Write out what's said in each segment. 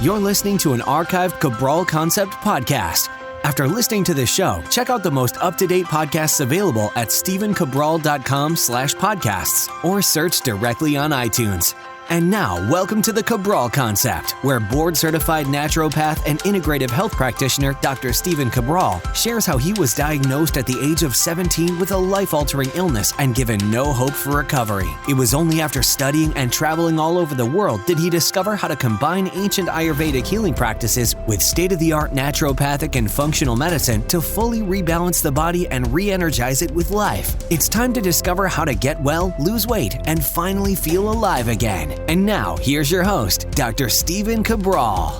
You're listening to an archived Cabral Concept podcast. After listening to this show, check out the most up-to-date podcasts available at stephencabral.com/podcasts or search directly on iTunes. And now, welcome to the Cabral Concept, where board-certified naturopath and integrative health practitioner Dr. Stephen Cabral shares how he was diagnosed at the age of 17 with a life-altering illness and given no hope for recovery. It was only after studying and traveling all over the world did he discover how to combine ancient Ayurvedic healing practices with state-of-the-art naturopathic and functional medicine to fully rebalance the body and re-energize it with life. It's time to discover how to get well, lose weight, and finally feel alive again. And now, here's your host, Dr. Stephen Cabral.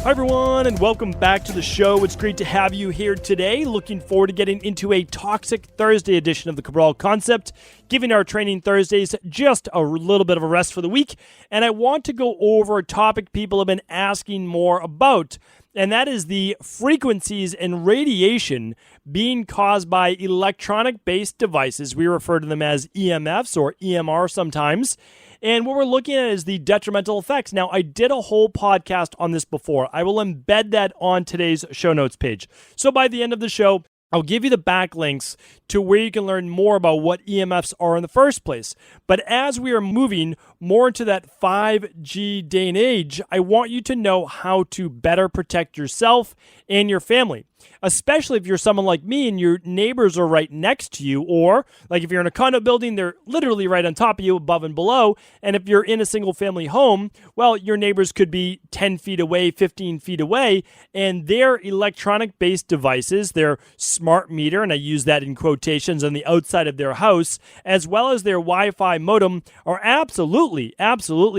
Hi everyone, and welcome back to the show. It's great to have you here today. Looking forward to getting into a Toxic Thursday edition of the Cabral Concept, giving our Training Thursdays just a little bit of a rest for the week. And I want to go over a topic people have been asking more about, and that is the frequencies and radiation being caused by electronic-based devices. We refer to them as EMFs or EMR sometimes. And what we're looking at is the detrimental effects. Now, I did a whole podcast on this before. I will embed that on today's show notes page. So by the end of the show, I'll give you the backlinks to where you can learn more about what EMFs are in the first place. But as we are moving more into that 5G day and age, I want you to know how to better protect yourself and your family. Especially if you're someone like me and your neighbors are right next to you, or like if you're in a condo building, they're literally right on top of you, above and below. And if you're in a single family home, well, your neighbors could be 10 feet away, 15 feet away, and their electronic-based devices, their smart meter, and I use that in quotations, on the outside of their house, as well as their Wi-Fi modem, are absolutely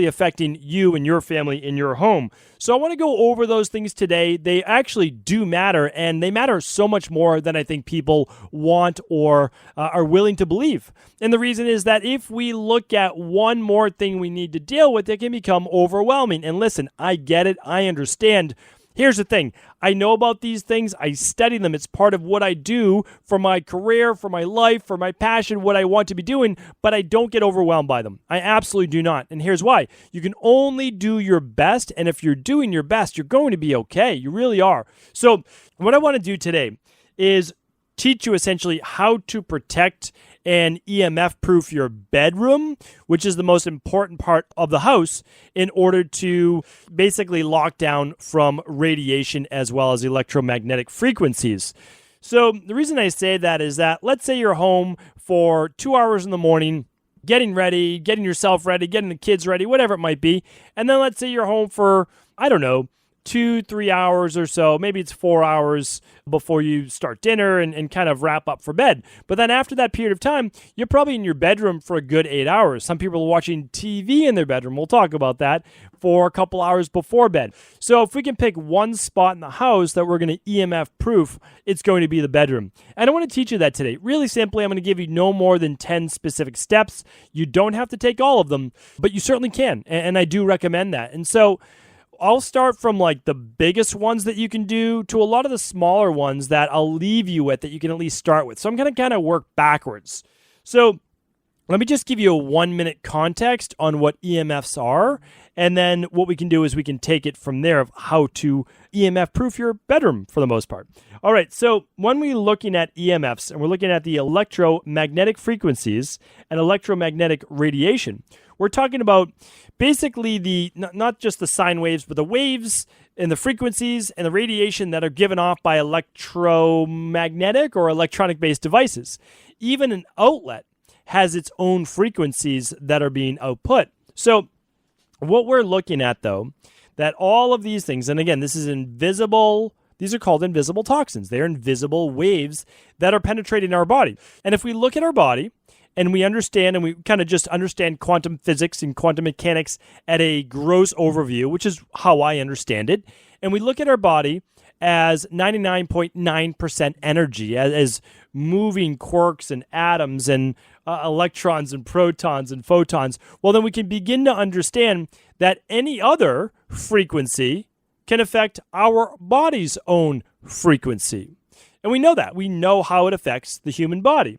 affecting you and your family in your home. So I want to go over those things today. They actually do matter, and they matter so much more than I think people want or are willing to believe. And the reason is that if we look at one more thing we need to deal with, it can become overwhelming. And listen, I get it. I understand. Here's the thing. I know about these things. I study them. It's part of what I do for my career, for my life, for my passion, what I want to be doing, but I don't get overwhelmed by them. I absolutely do not. And here's why. You can only do your best, and if you're doing your best, you're going to be okay. You really are. So what I want to do today is teach you essentially how to protect and EMF-proof your bedroom, which is the most important part of the house, in order to basically lock down from radiation as well as electromagnetic frequencies. So the reason I say that is that let's say you're home for 2 hours in the morning, getting ready, getting yourself ready, getting the kids ready, whatever it might be, and then let's say you're home for, 2-3 hours or so, maybe it's 4 hours before you start dinner and kind of wrap up for bed. But then after that period of time, you're probably in your bedroom for a good 8 hours. Some people are watching TV in their bedroom. We'll talk about that for a couple hours before bed. So if we can pick one spot in the house that we're going to EMF proof, it's going to be the bedroom. And I want to teach you that today. Really simply, I'm going to give you no more than 10 specific steps. You don't have to take all of them, but you certainly can. And I do recommend that. And so I'll start from like the biggest ones that you can do to a lot of the smaller ones that I'll leave you with that you can at least start with. So I'm going to kind of work backwards. So let me just give you a 1-minute context on what EMFs are. And then what we can do is we can take it from there of how to EMF proof your bedroom for the most part. All right. So when we're looking at EMFs and we're looking at the electromagnetic frequencies and electromagnetic radiation, we're talking about basically the not just the sine waves, but the waves and the frequencies and the radiation that are given off by electromagnetic or electronic-based devices. Even an outlet has its own frequencies that are being output. So what we're looking at, though, that all of these things, and again, this is invisible. These are called invisible toxins. They're invisible waves that are penetrating our body. And if we look at our body, and we understand, and we kind of just understand quantum physics and quantum mechanics at a gross overview, which is how I understand it. And we look at our body as 99.9% energy, as moving quarks and atoms and electrons and protons and photons. Well, then we can begin to understand that any other frequency can affect our body's own frequency. And we know that. We know how it affects the human body.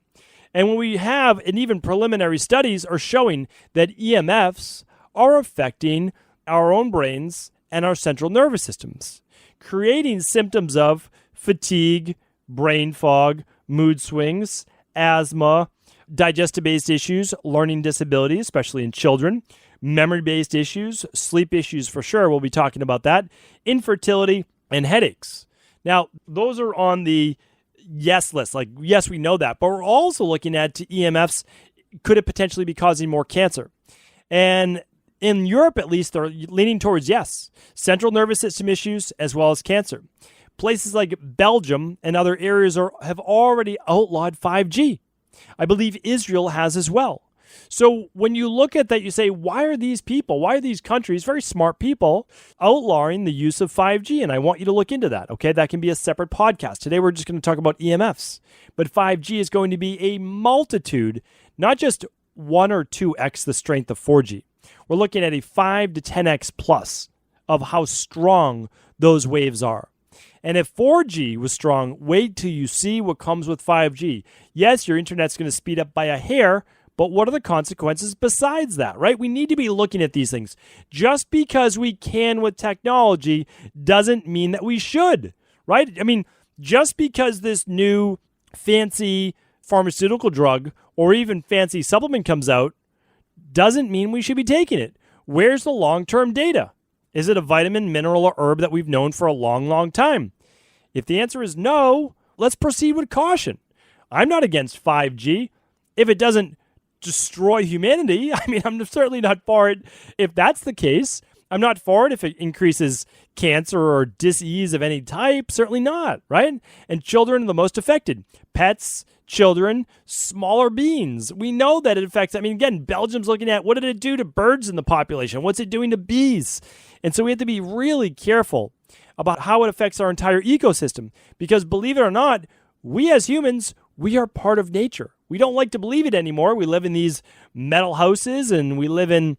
And when we have, and even preliminary studies are showing that EMFs are affecting our own brains and our central nervous systems, creating symptoms of fatigue, brain fog, mood swings, asthma, digestive-based issues, learning disabilities, especially in children, memory-based issues, sleep issues for sure, we'll be talking about that, infertility, and headaches. Now, those are on the yes list. Like, yes, we know that, but we're also looking at EMFs. Could it potentially be causing more cancer? And in Europe, at least, they're leaning towards yes. Central nervous system issues as well as cancer. Places like Belgium and other areas have already outlawed 5G. I believe Israel has as well. So when you look at that, you say, why are these countries, very smart people, outlawing the use of 5G? And I want you to look into that, okay? That can be a separate podcast. Today, we're just going to talk about EMFs. But 5G is going to be a multitude, not just 1 or 2x the strength of 4G. We're looking at a 5 to 10x plus of how strong those waves are. And if 4G was strong, wait till you see what comes with 5G. Yes, your internet's going to speed up by a hair, but what are the consequences besides that, right? We need to be looking at these things. Just because we can with technology doesn't mean that we should, right? I mean, just because this new fancy pharmaceutical drug or even fancy supplement comes out doesn't mean we should be taking it. Where's the long-term data? Is it a vitamin, mineral, or herb that we've known for a long, long time? If the answer is no, let's proceed with caution. I'm not against 5G. If it doesn't destroy humanity, I mean, I'm certainly not for it if that's the case. I'm not for it if it increases cancer or disease of any type. Certainly not, right? And children are the most affected. Pets, children, smaller beings. We know that it affects, I mean, again, Belgium's looking at what did it do to birds in the population? What's it doing to bees? And so we have to be really careful about how it affects our entire ecosystem. Because believe it or not, we as humans, we are part of nature. We don't like to believe it anymore. We live in these metal houses and we live in,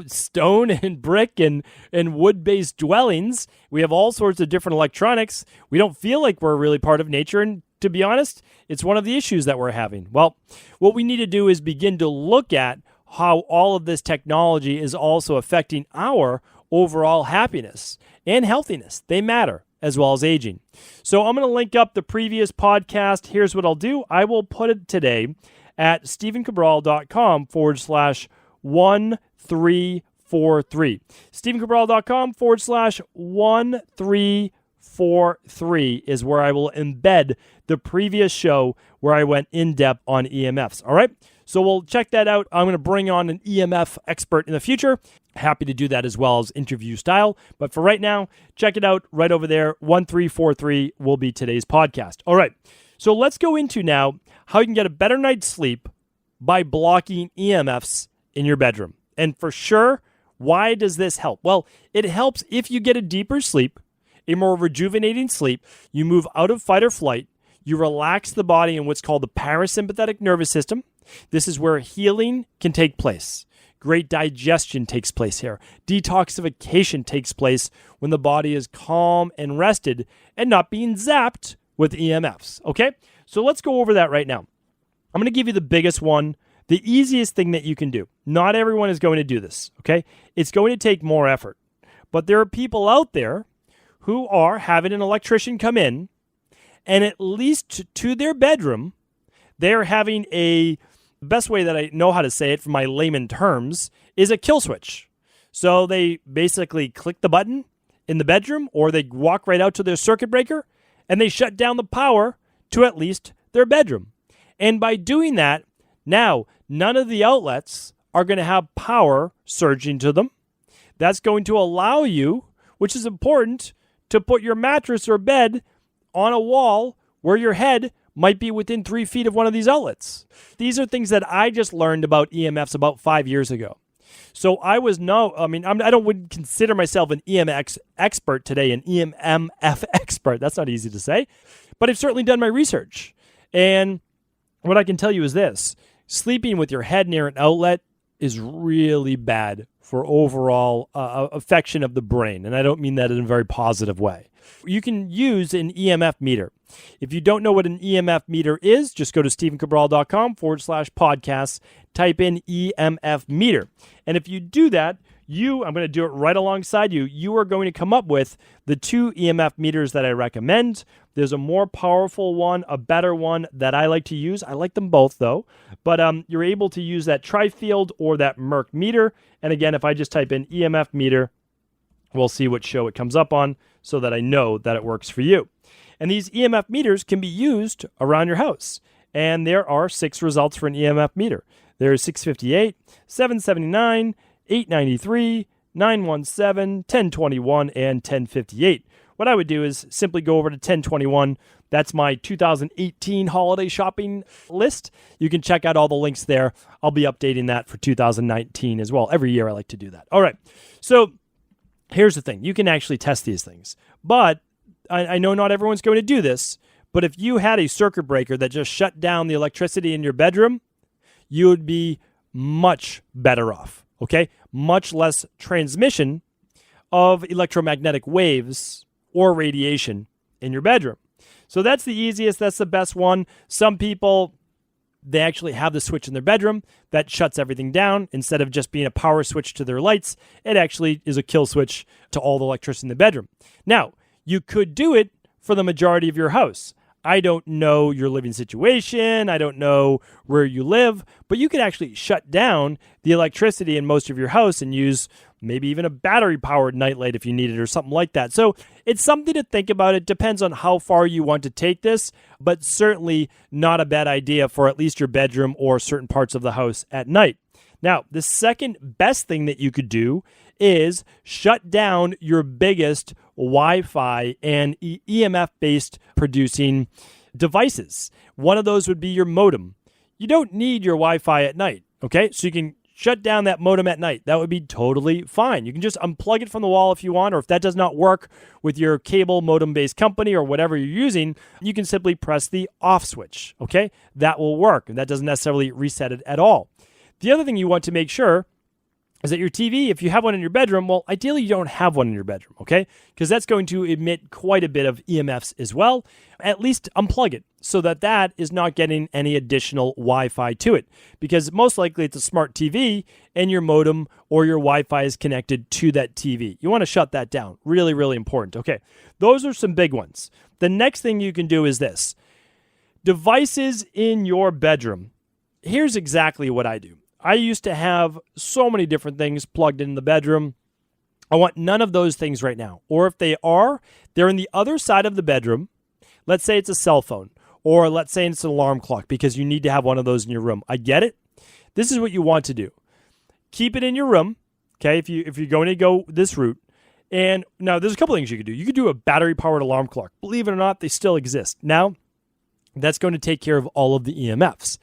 stone and brick and wood-based dwellings. We have all sorts of different electronics. We don't feel like we're really part of nature. And to be honest, it's one of the issues that we're having. Well, what we need to do is begin to look at how all of this technology is also affecting our overall happiness and healthiness. They matter, as well as aging. So I'm going to link up the previous podcast. Here's what I'll do. I will put it today at stephencabral.com/1343. stephencabral.com/1343 is where I will embed the previous show where I went in depth on EMFs. All right. So we'll check that out. I'm going to bring on an EMF expert in the future. Happy to do that as well as interview style. But for right now, check it out right over there. 1343 will be today's podcast. All right. So let's go into now how you can get a better night's sleep by blocking EMFs in your bedroom. And for sure, why does this help? Well, it helps if you get a deeper sleep, a more rejuvenating sleep. You move out of fight or flight. You relax the body in what's called the parasympathetic nervous system. This is where healing can take place. Great digestion takes place here. Detoxification takes place when the body is calm and rested and not being zapped with EMFs. Okay? So let's go over that right now. I'm going to give you the biggest one, the easiest thing that you can do. Not everyone is going to do this. Okay? It's going to take more effort. But there are people out there who are having an electrician come in and at least to their bedroom, they're having the best way that I know how to say it from my layman terms is a kill switch. So they basically click the button in the bedroom or they walk right out to their circuit breaker and they shut down the power to at least their bedroom. And by doing that, now none of the outlets are going to have power surging to them. That's going to allow you, which is important, to put your mattress or bed on a wall where your head might be within 3 feet of one of these outlets. These are things that I just learned about EMFs about 5 years ago. So I wouldn't consider myself an EMF expert today, an EMF expert. That's not easy to say, but I've certainly done my research. And what I can tell you is this: sleeping with your head near an outlet is really bad for overall affection of the brain. And I don't mean that in a very positive way. you can use an EMF meter. If you don't know what an EMF meter is, just go to stephencabral.com/podcasts, type in EMF meter. And if you do that, I'm going to do it right alongside you. You are going to come up with the 2 EMF meters that I recommend. There's a more powerful one, a better one that I like to use. I like them both though, but you're able to use that Tri-Field or that Merck meter. And again, if I just type in EMF meter, we'll see what show it comes up on so that I know that it works for you. And these EMF meters can be used around your house. And there are 6 results for an EMF meter. There's 658, 779, 893, 917, 1021, and 1058. What I would do is simply go over to 1021. That's my 2018 holiday shopping list. You can check out all the links there. I'll be updating that for 2019 as well. Every year I like to do that. All right. So here's the thing. You can actually test these things. But I know not everyone's going to do this. But if you had a circuit breaker that just shut down the electricity in your bedroom, you would be much better off. Okay, much less transmission of electromagnetic waves or radiation in your bedroom. So that's the easiest, that's the best one. Some people, they actually have the switch in their bedroom that shuts everything down. Instead of just being a power switch to their lights, it actually is a kill switch to all the electricity in the bedroom. Now, you could do it for the majority of your house. I don't know your living situation. I don't know where you live, but you could actually shut down the electricity in most of your house and use maybe even a battery-powered nightlight if you need it or something like that. So it's something to think about. It depends on how far you want to take this, but certainly not a bad idea for at least your bedroom or certain parts of the house at night. Now, the second best thing that you could do is shut down your biggest Wi-Fi and EMF-based producing devices. One of those would be your modem. You don't need your Wi-Fi at night, okay? So you can shut down that modem at night. That would be totally fine. You can just unplug it from the wall if you want, or if that does not work with your cable modem-based company or whatever you're using, you can simply press the off switch, okay? That will work, and that doesn't necessarily reset it at all. The other thing you want to make sure is that your TV, if you have one in your bedroom, well, ideally you don't have one in your bedroom, okay? Because that's going to emit quite a bit of EMFs as well. At least unplug it so that that is not getting any additional Wi-Fi to it. Because most likely it's a smart TV and your modem or your Wi-Fi is connected to that TV. You want to shut that down. Really, really important. Okay, those are some big ones. The next thing you can do is this. Devices in your bedroom. Here's exactly what I do. I used to have so many different things plugged in the bedroom. I want none of those things right now. Or if they are, they're in the other side of the bedroom. Let's say it's a cell phone, or let's say it's an alarm clock because you need to have one of those in your room. I get it. This is what you want to do. Keep it in your room, okay, if you're going to go this route. And now there's a couple things you could do. You could do a battery-powered alarm clock. Believe it or not, they still exist. Now, that's going to take care of all of the EMFs.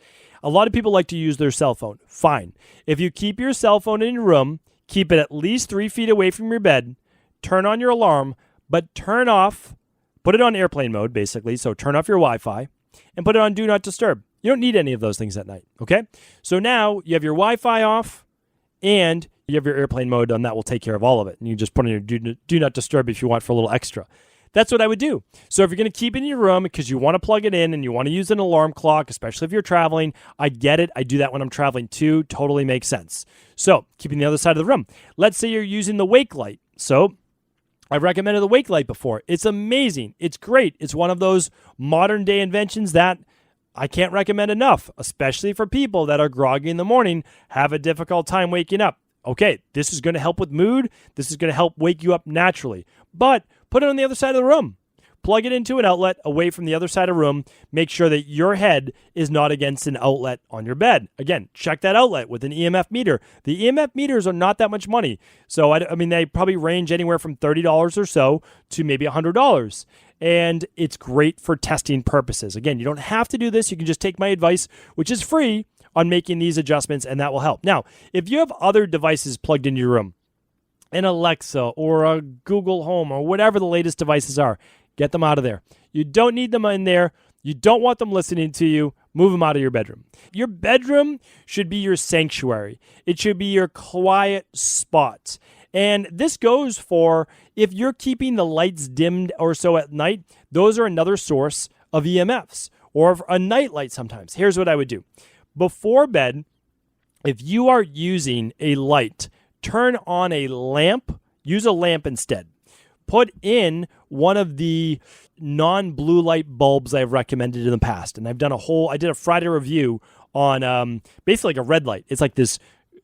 A lot of people like to use their cell phone. Fine. If you keep your cell phone in your room, keep it at least 3 feet away from your bed, turn on your alarm, but put it on airplane mode, basically. So turn off your Wi-Fi and put it on Do Not Disturb. You don't need any of those things at night, okay? So now you have your Wi-Fi off and you have your airplane mode, and that will take care of all of it. And you just put on your Do Not Disturb if you want for a little extra. That's what I would do. So if you're going to keep it in your room because you want to plug it in and you want to use an alarm clock, especially if you're traveling, I get it. I do that when I'm traveling too. Totally makes sense. So keeping the other side of the room. Let's say you're using the wake light. So I've recommended the wake light before. It's amazing. It's great. It's one of those modern day inventions that I can't recommend enough, especially for people that are groggy in the morning, have a difficult time waking up. Okay, this is going to help with mood. This is going to help wake you up naturally. But put it on the other side of the room. Plug it into an outlet away from the other side of the room. Make sure that your head is not against an outlet on your bed. Again, check that outlet with an EMF meter. The EMF meters are not that much money. So, I mean, they probably range anywhere from $30 or so to maybe $100. And it's great for testing purposes. Again, you don't have to do this. You can just take my advice, which is free, on making these adjustments, and that will help. Now, if you have other devices plugged into your room, an Alexa or a Google Home or whatever the latest devices are, get them out of there. You don't need them in there. You don't want them listening to you. Move them out of your bedroom. Your bedroom should be your sanctuary. It should be your quiet spot. And this goes for if you're keeping the lights dimmed or so at night, those are another source of EMFs, or a night light sometimes. Here's what I would do. Before bed, if you are using a light, turn on a lamp, use a lamp instead. Put in one of the non-blue light bulbs I've recommended in the past. And I did a Friday review on basically like a red light. It's like this,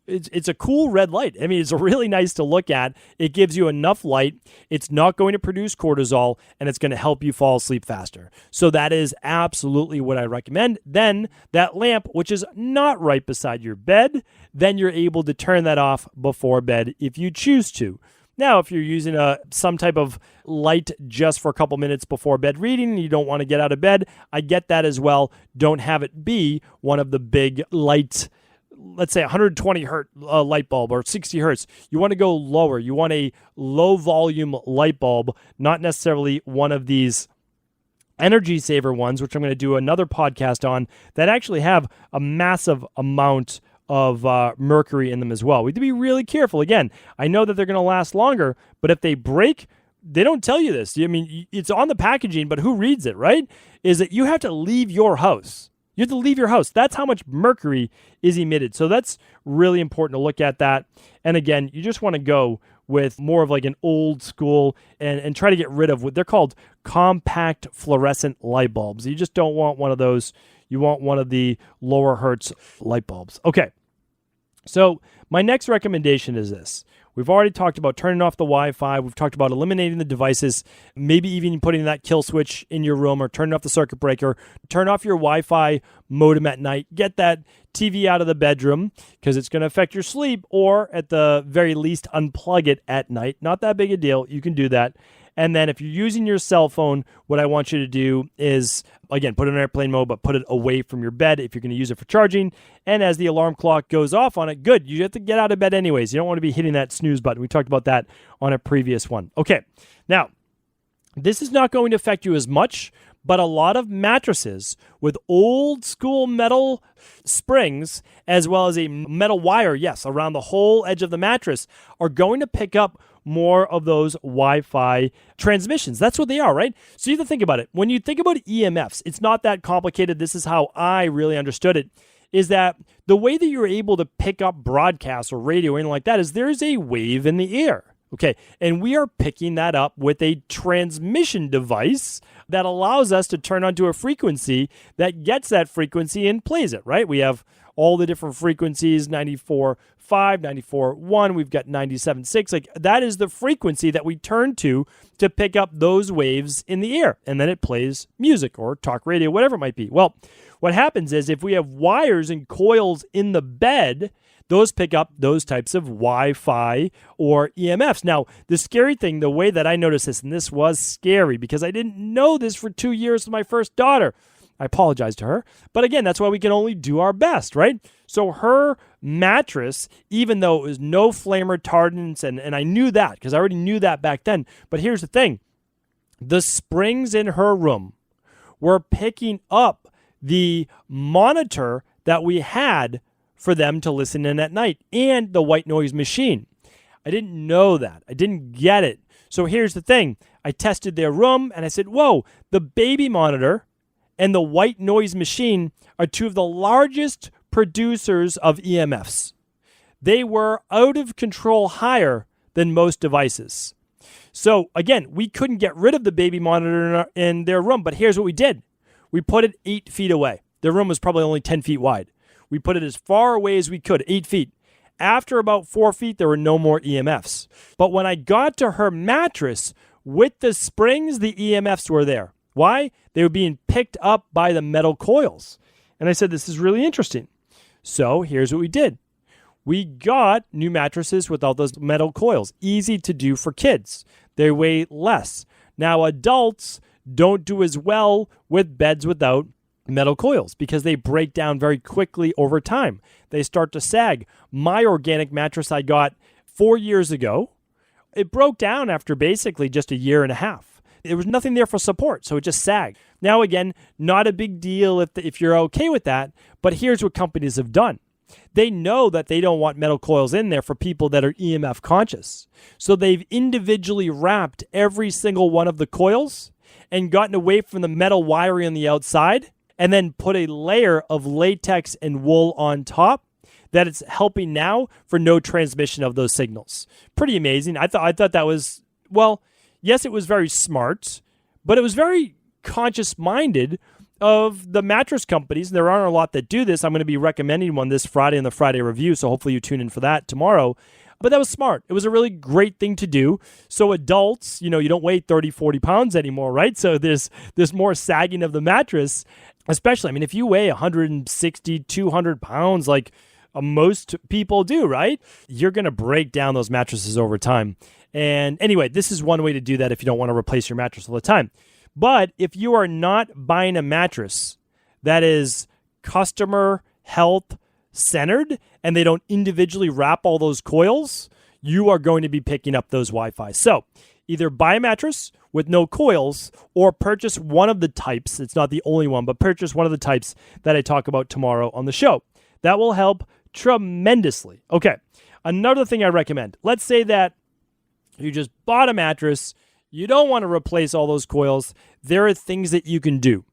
it's a cool red light. I mean, it's really nice to look at. It gives you enough light. It's not going to produce cortisol, and it's going to help you fall asleep faster. So that is absolutely what I recommend. Then that lamp, which is not right beside your bed, then you're able to turn that off before bed if you choose to. Now, if you're using some type of light just for a couple minutes before bed reading and you don't want to get out of bed, I get that as well. Don't have it be one of the big light, let's say 120 hertz light bulb or 60 hertz. You want to go lower. You want a low volume light bulb, not necessarily one of these energy saver ones, which I'm going to do another podcast on, that actually have a massive amount of mercury in them as well. We have to be really careful. Again, I know that they're going to last longer, but if they break, they don't tell you this. I mean, it's on the packaging, but who reads it, right? Is that you have to leave your house. You have to leave your house. That's how much mercury is emitted. So that's really important to look at that. And again, you just want to go with more of like an old school and try to get rid of what they're called compact fluorescent light bulbs. You just don't want one of those. You want one of the lower hertz light bulbs. Okay. So my next recommendation is this. We've already talked about turning off the Wi-Fi. We've talked about eliminating the devices, maybe even putting that kill switch in your room or turning off the circuit breaker. Turn off your Wi-Fi modem at night. Get that TV out of the bedroom because it's going to affect your sleep, or at the very least, unplug it at night. Not that big a deal. You can do that. And then if you're using your cell phone, what I want you to do is, again, put it in airplane mode, but put it away from your bed if you're going to use it for charging. And as the alarm clock goes off on it, good. You have to get out of bed anyways. You don't want to be hitting that snooze button. We talked about that on a previous one. Okay. Now, this is not going to affect you as much, but a lot of mattresses with old school metal springs, as well as a metal wire, yes, around the whole edge of the mattress, are going to pick up more of those Wi-Fi transmissions. That's what they are, right? So you have to think about it. When you think about EMFs, it's not that complicated. This is how I really understood it, is that the way that you're able to pick up broadcasts or radio or anything like that is there's a wave in the air. Okay, and we are picking that up with a transmission device that allows us to turn onto a frequency that gets that frequency and plays it, right? We have all the different frequencies, 94.5, 94.1, we've got 97.6. Like, that is the frequency that we turn to pick up those waves in the air, and then it plays music or talk radio, whatever it might be. Well, what happens is if we have wires and coils in the bed, those pick up those types of Wi-Fi or EMFs. Now, the scary thing, the way that I noticed this, and this was scary because I didn't know this for 2 years with my first daughter. I apologize to her. But again, that's why we can only do our best, right? So her mattress, even though it was no flame retardants, and I knew that because I already knew that back then. But here's the thing. The springs in her room were picking up the monitor that we had for them to listen in at night and the white noise machine. I didn't know that. I didn't get it. So here's the thing. I tested their room and I said, whoa, the baby monitor and the white noise machine are two of the largest producers of EMFs. They were out of control higher than most devices. So again, we couldn't get rid of the baby monitor in their room, but here's what we did. We put it 8 feet away. Their room was probably only 10 feet wide. We put it as far away as we could, 8 feet. After about 4 feet, there were no more EMFs. But when I got to her mattress with the springs, the EMFs were there. Why? They were being picked up by the metal coils. And I said, this is really interesting. So here's what we did. We got new mattresses without those metal coils. Easy to do for kids. They weigh less. Now, adults don't do as well with beds without metal coils because they break down very quickly over time. They start to sag. My organic mattress I got 4 years ago, it broke down after basically just a year and a half. There was nothing there for support, so it just sagged. Now, again, not a big deal if you're okay with that, but here's what companies have done. They know that they don't want metal coils in there for people that are EMF conscious. So they've individually wrapped every single one of the coils and gotten away from the metal wiring on the outside and then put a layer of latex and wool on top that it's helping now for no transmission of those signals. Pretty amazing. I thought that was, well, yes, it was very smart, but it was very conscious-minded of the mattress companies. There aren't a lot that do this. I'm going to be recommending one this Friday in the Friday review, so hopefully you tune in for that tomorrow. But that was smart. It was a really great thing to do. So adults, you don't weigh 30, 40 pounds anymore, right? So there's more sagging of the mattress, especially, if you weigh 160, 200 pounds, like most people do, right? You're going to break down those mattresses over time. And anyway, this is one way to do that if you don't want to replace your mattress all the time. But if you are not buying a mattress that is customer health centered and they don't individually wrap all those coils, you are going to be picking up those Wi-Fi. So either buy a mattress with no coils or purchase one of the types. It's not the only one, but purchase one of the types that I talk about tomorrow on the show. That will help tremendously. Okay, another thing I recommend. Let's say that you just bought a mattress. You don't want to replace all those coils. There are things that you can do.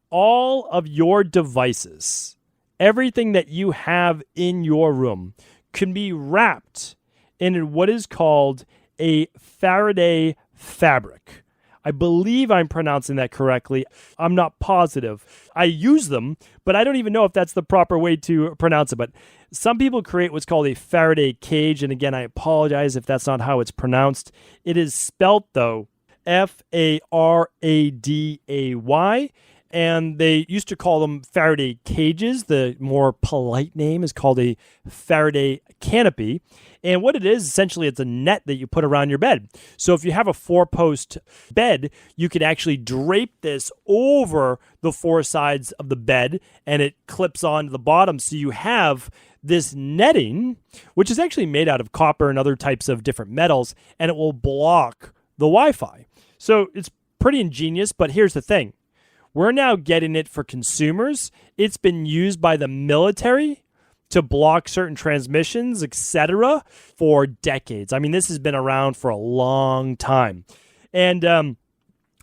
All of your devices, everything that you have in your room can be wrapped in what is called a Faraday fabric. I believe I'm pronouncing that correctly. I'm not positive. I use them, but I don't even know if that's the proper way to pronounce it. But some people create what's called a Faraday cage. And again, I apologize if that's not how it's pronounced. It is spelt, though, F-A-R-A-D-A-Y. And they used to call them Faraday cages. The more polite name is called a Faraday canopy. And what it is, essentially, it's a net that you put around your bed. So if you have a 4-post bed, you can actually drape this over the 4 sides of the bed, and it clips onto the bottom. So you have this netting, which is actually made out of copper and other types of different metals, and it will block the Wi-Fi. So it's pretty ingenious, but here's the thing. We're now getting it for consumers. It's been used by the military to block certain transmissions, etc., for decades. This has been around for a long time. And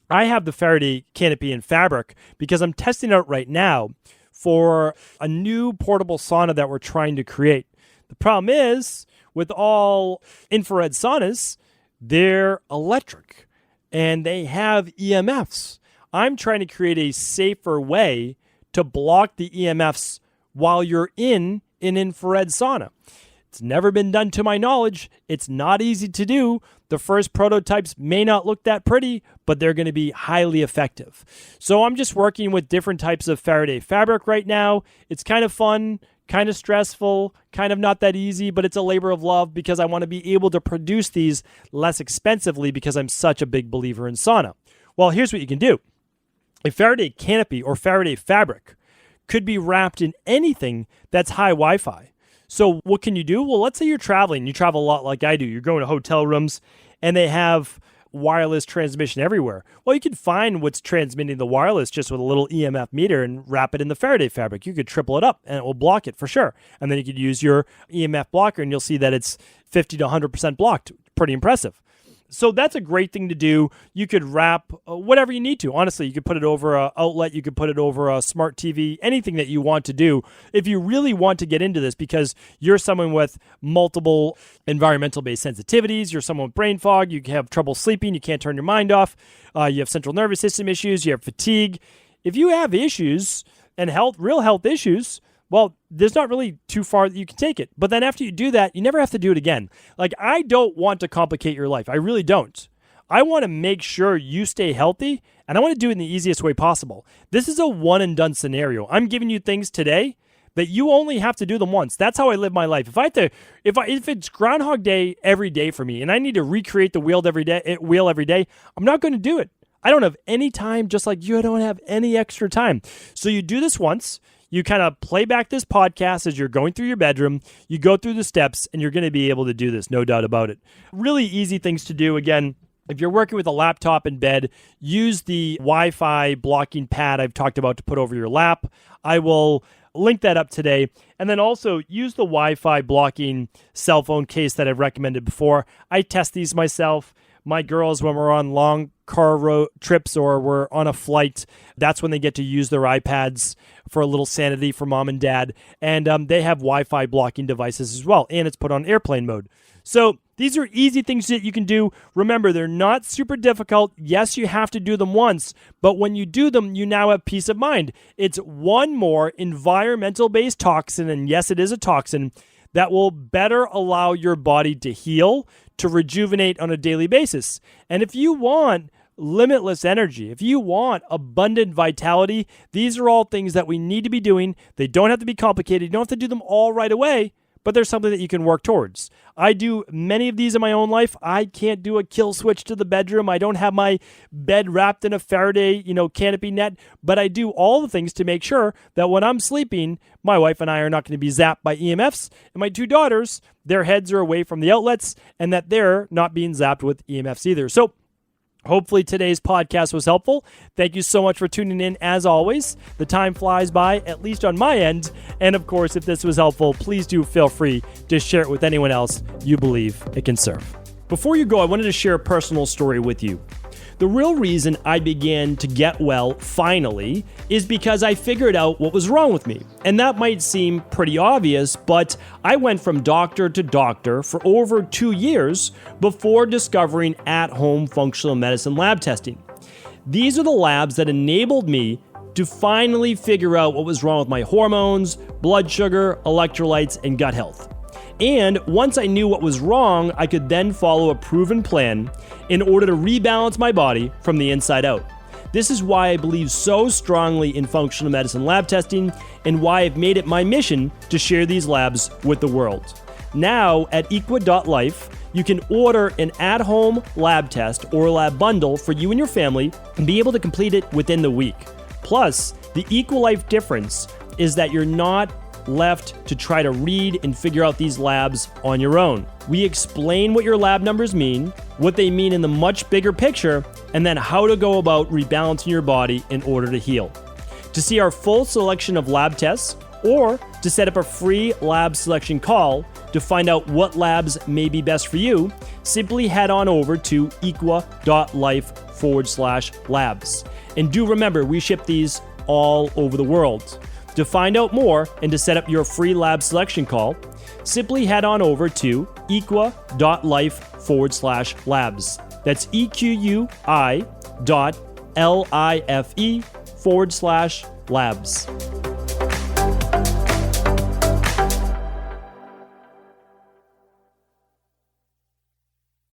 I have the Faraday canopy and fabric because I'm testing out right now for a new portable sauna that we're trying to create. The problem is, with all infrared saunas, they're electric and they have EMFs. I'm trying to create a safer way to block the EMFs while you're in an infrared sauna. It's never been done to my knowledge. It's not easy to do. The first prototypes may not look that pretty, but they're going to be highly effective. So I'm just working with different types of Faraday fabric right now. It's kind of fun, kind of stressful, kind of not that easy, but it's a labor of love because I want to be able to produce these less expensively because I'm such a big believer in sauna. Well, here's what you can do. A Faraday canopy or Faraday fabric could be wrapped in anything that's high Wi-Fi. So what can you do? Well, let's say you're traveling. You travel a lot like I do. You're going to hotel rooms and they have wireless transmission everywhere. Well, you can find what's transmitting the wireless just with a little EMF meter and wrap it in the Faraday fabric. You could triple it up and it will block it for sure. And then you could use your EMF blocker and you'll see that it's 50 to 100% blocked. Pretty impressive. So that's a great thing to do. You could wrap whatever you need to. Honestly, you could put it over an outlet. You could put it over a smart TV, anything that you want to do. If you really want to get into this because you're someone with multiple environmental-based sensitivities, you're someone with brain fog, you have trouble sleeping, you can't turn your mind off, you have central nervous system issues, you have fatigue. If you have issues and real health issues, well, there's not really too far that you can take it. But then after you do that, you never have to do it again. Like, I don't want to complicate your life. I really don't. I want to make sure you stay healthy, and I want to do it in the easiest way possible. This is a one-and-done scenario. I'm giving you things today that you only have to do them once. That's how I live my life. If it's Groundhog Day every day for me, and I need to recreate the wheel every day, I'm not going to do it. I don't have any time, just like you don't have any extra time. So you do this once. You kind of play back this podcast as you're going through your bedroom. You go through the steps, and you're going to be able to do this, no doubt about it. Really easy things to do. Again, if you're working with a laptop in bed, use the Wi-Fi blocking pad I've talked about to put over your lap. I will link that up today. And then also use the Wi-Fi blocking cell phone case that I've recommended before. I test these myself. My girls, when we're on long car road trips or we're on a flight, that's when they get to use their iPads for a little sanity for mom and dad. And they have Wi-Fi blocking devices as well, and it's put on airplane mode. So these are easy things that you can do. Remember, they're not super difficult. Yes, you have to do them once, but when you do them, you now have peace of mind. It's one more environmental-based toxin, and yes, it is a toxin, that will better allow your body to heal, to rejuvenate on a daily basis. And if you want limitless energy, if you want abundant vitality, these are all things that we need to be doing. They don't have to be complicated. You don't have to do them all right away, but there's something that you can work towards. I do many of these in my own life. I can't do a kill switch to the bedroom. I don't have my bed wrapped in a Faraday, canopy net, but I do all the things to make sure that when I'm sleeping, my wife and I are not going to be zapped by EMFs, and my two daughters, their heads are away from the outlets, and that they're not being zapped with EMFs either. So hopefully today's podcast was helpful. Thank you so much for tuning in. As always, the time flies by, at least on my end. And of course, if this was helpful, please do feel free to share it with anyone else you believe it can serve. Before you go, I wanted to share a personal story with you. The real reason I began to get well finally is because I figured out what was wrong with me. And that might seem pretty obvious, but I went from doctor to doctor for over 2 years before discovering at-home functional medicine lab testing. These are the labs that enabled me to finally figure out what was wrong with my hormones, blood sugar, electrolytes, and gut health. And once I knew what was wrong, I could then follow a proven plan in order to rebalance my body from the inside out. This is why I believe so strongly in functional medicine lab testing and why I've made it my mission to share these labs with the world. Now at equa.life, you can order an at-home lab test or lab bundle for you and your family and be able to complete it within the week. Plus, the EquaLife difference is that you're not left to try to read and figure out these labs on your own. We explain what your lab numbers mean, what they mean in the much bigger picture, and then how to go about rebalancing your body in order to heal. To see our full selection of lab tests, or to set up a free lab selection call to find out what labs may be best for you, simply head on over to equa.life/labs. And do remember, we ship these all over the world. To find out more and to set up your free lab selection call, simply head on over to equa.life/labs. That's EQUI.LIFE/labs.